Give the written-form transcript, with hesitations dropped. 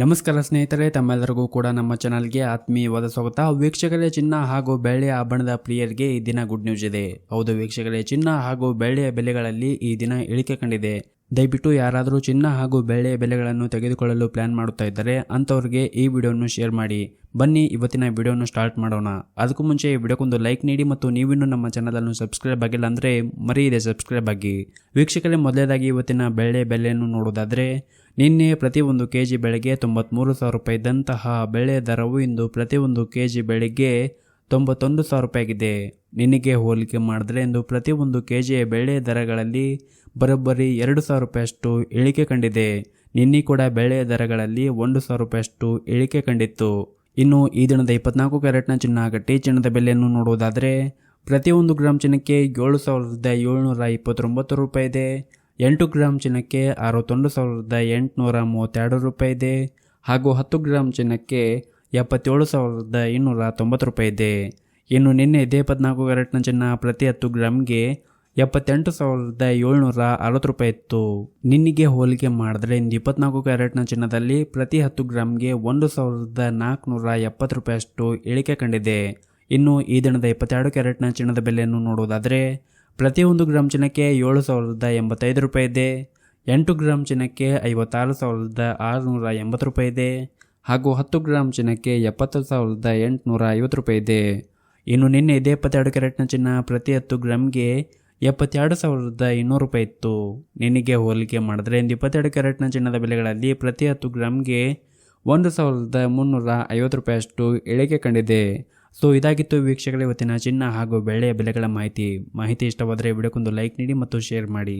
ನಮಸ್ಕಾರ ಸ್ನೇಹಿತರೆ, ತಮ್ಮೆಲ್ಲರಿಗೂ ಕೂಡ ನಮ್ಮ ಚಾನಲ್ಗೆ ಆತ್ಮೀಯವಾದ ಸ್ವಾಗತ. ವೀಕ್ಷಕರೇ, ಚಿನ್ನ ಹಾಗೂ ಬೆಳ್ಳಿಯ ಆಭರಣದ ಪ್ರಿಯರಿಗೆ ಈ ದಿನ ಗುಡ್ ನ್ಯೂಸ್ ಇದೆ. ಹೌದು ವೀಕ್ಷಕರೇ, ಚಿನ್ನ ಹಾಗೂ ಬೆಳ್ಳಿಯ ಬೆಲೆಗಳಲ್ಲಿ ಈ ದಿನ ಇಳಿಕೆ ಕಂಡಿದೆ. ದಯವಿಟ್ಟು ಯಾರಾದರೂ ಚಿನ್ನ ಹಾಗೂ ಬೆಳ್ಳಿಯ ಬೆಲೆಗಳನ್ನು ತೆಗೆದುಕೊಳ್ಳಲು ಪ್ಲಾನ್ ಮಾಡುತ್ತಾ ಇದ್ದರೆ ಅಂಥವ್ರಿಗೆ ಈ ವಿಡಿಯೋವನ್ನು ಶೇರ್ ಮಾಡಿ. ಬನ್ನಿ ಇವತ್ತಿನ ವಿಡಿಯೋವನ್ನು ಸ್ಟಾರ್ಟ್ ಮಾಡೋಣ. ಅದಕ್ಕೂ ಮುಂಚೆ ಈ ವಿಡಿಯೋಕ್ಕೊಂದು ಲೈಕ್ ನೀಡಿ ಮತ್ತು ನೀವಿನ್ನೂ ನಮ್ಮ ಚಾನಲನ್ನು ಸಬ್ಸ್ಕ್ರೈಬ್ ಆಗಿಲ್ಲ ಅಂದರೆ ಮರೆಯದೆ ಸಬ್ಸ್ಕ್ರೈಬ್ ಆಗಿ. ವೀಕ್ಷಕರೇ, ಮೊದಲೇದಾಗಿ ಇವತ್ತಿನ ಬೆಳ್ಳಿಯ ಬೆಲೆಯನ್ನು ನೋಡೋದಾದರೆ, ನಿನ್ನೆ ಪ್ರತಿ 1 kg ಬೆಳೆಗೆ 93,000 ರೂಪಾಯಿ ಇದ್ದಂತಹ ಬೆಳೆಯ ದರವು ಇಂದು ಪ್ರತಿ 1 kg ಬೆಳೆಗೆ 91,000 ರೂಪಾಯಿ ಆಗಿದೆ. ನಿನ್ನೆಗೆ ಹೋಲಿಕೆ ಮಾಡಿದ್ರೆ ಇಂದು ಪ್ರತಿ 1 kg ಬೆಳೆಯ ದರಗಳಲ್ಲಿ ಬರೋಬ್ಬರಿ 2,000 ರೂಪಾಯಿಯಷ್ಟು ಇಳಿಕೆ ಕಂಡಿದೆ. ನಿನ್ನೆ ಕೂಡ ಬೆಳೆಯ ದರಗಳಲ್ಲಿ 1,000 ರೂಪಾಯಿಯಷ್ಟು ಇಳಿಕೆ ಕಂಡಿತ್ತು. ಇನ್ನು ಈ ದಿನದ 24 ಕ್ಯಾರೆಟ್ನ ಚಿನ್ನ ಗಟ್ಟಿ ಚಿನ್ನದ ಬೆಲೆಯನ್ನು ನೋಡುವುದಾದರೆ, ಪ್ರತಿ 1 ಗ್ರಾಮ್ ಚಿನ್ನಕ್ಕೆ 7,729 ರೂಪಾಯಿ ಇದೆ. 8 ಗ್ರಾಮ್ ಚಿನ್ನಕ್ಕೆ 61,832 ರೂಪಾಯಿ ಇದೆ. ಹಾಗೂ 10 ಗ್ರಾಮ್ ಚಿನ್ನಕ್ಕೆ 77,290 ರೂಪಾಯಿ ಇದೆ. ಇನ್ನು ನಿನ್ನೆ ಇದೇ 14 ಕ್ಯಾರೆಟ್ನ ಚಿನ್ನ ಪ್ರತಿ 10 ಗ್ರಾಮ್ಗೆ 78,760 ರೂಪಾಯಿ ಇತ್ತು. ನಿನ್ನೆಗೆ ಹೋಲಿಕೆ ಮಾಡಿದ್ರೆ ಇಂದು 24 ಕ್ಯಾರೆಟ್ನ ಚಿನ್ನದಲ್ಲಿ ಪ್ರತಿ 10 ಗ್ರಾಮ್ಗೆ 1,470 ರೂಪಾಯಿಯಷ್ಟು ಇಳಿಕೆ ಕಂಡಿದೆ. ಇನ್ನು ಈ ದಿನದ 22 ಕ್ಯಾರೆಟ್ನ ಚಿನ್ನದ ಬೆಲೆಯನ್ನು ನೋಡುವುದಾದರೆ, ಪ್ರತಿ 1 ಗ್ರಾಮ್ ಚಿನ್ನಕ್ಕೆ 7,085 ರೂಪಾಯಿ ಇದೆ. 8 ಗ್ರಾಮ್ ಚಿನ್ನಕ್ಕೆ 56,680 ರೂಪಾಯಿ ಇದೆ. ಹಾಗೂ 10 ಗ್ರಾಮ್ ಚಿನ್ನಕ್ಕೆ 70,850 ರೂಪಾಯಿ ಇದೆ. ಇನ್ನು ನಿನ್ನೆ ಇದೇ 22 ಕ್ಯಾರೆಟ್ನ ಚಿನ್ನ ಪ್ರತಿ 10 ಗ್ರಾಮ್ಗೆ 72,200 ರೂಪಾಯಿ ಇತ್ತು. ನಿನ್ನೆಗೆ ಹೋಲಿಕೆ ಮಾಡಿದ್ರೆ ಇಂದು 22 ಕ್ಯಾರೆಟ್ನ ಚಿನ್ನದ ಬೆಲೆಗಳಲ್ಲಿ ಪ್ರತಿ 10 ಗ್ರಾಮ್ಗೆ 1,350 ರೂಪಾಯಿಯಷ್ಟು ಇಳಿಕೆ ಕಂಡಿದೆ. ಸೊ ಇದಾಗಿತ್ತು ವೀಕ್ಷಕರೇ ಇವತ್ತಿನ ಚಿನ್ನ ಹಾಗೂ ಬೆಳ್ಳಿಯ ಬೆಲೆಗಳ ಮಾಹಿತಿ ಇಷ್ಟವಾದರೆ ವಿಡಿಯೋಕ್ಕೊಂದು ಲೈಕ್ ನೀಡಿ ಮತ್ತು ಶೇರ್ ಮಾಡಿ.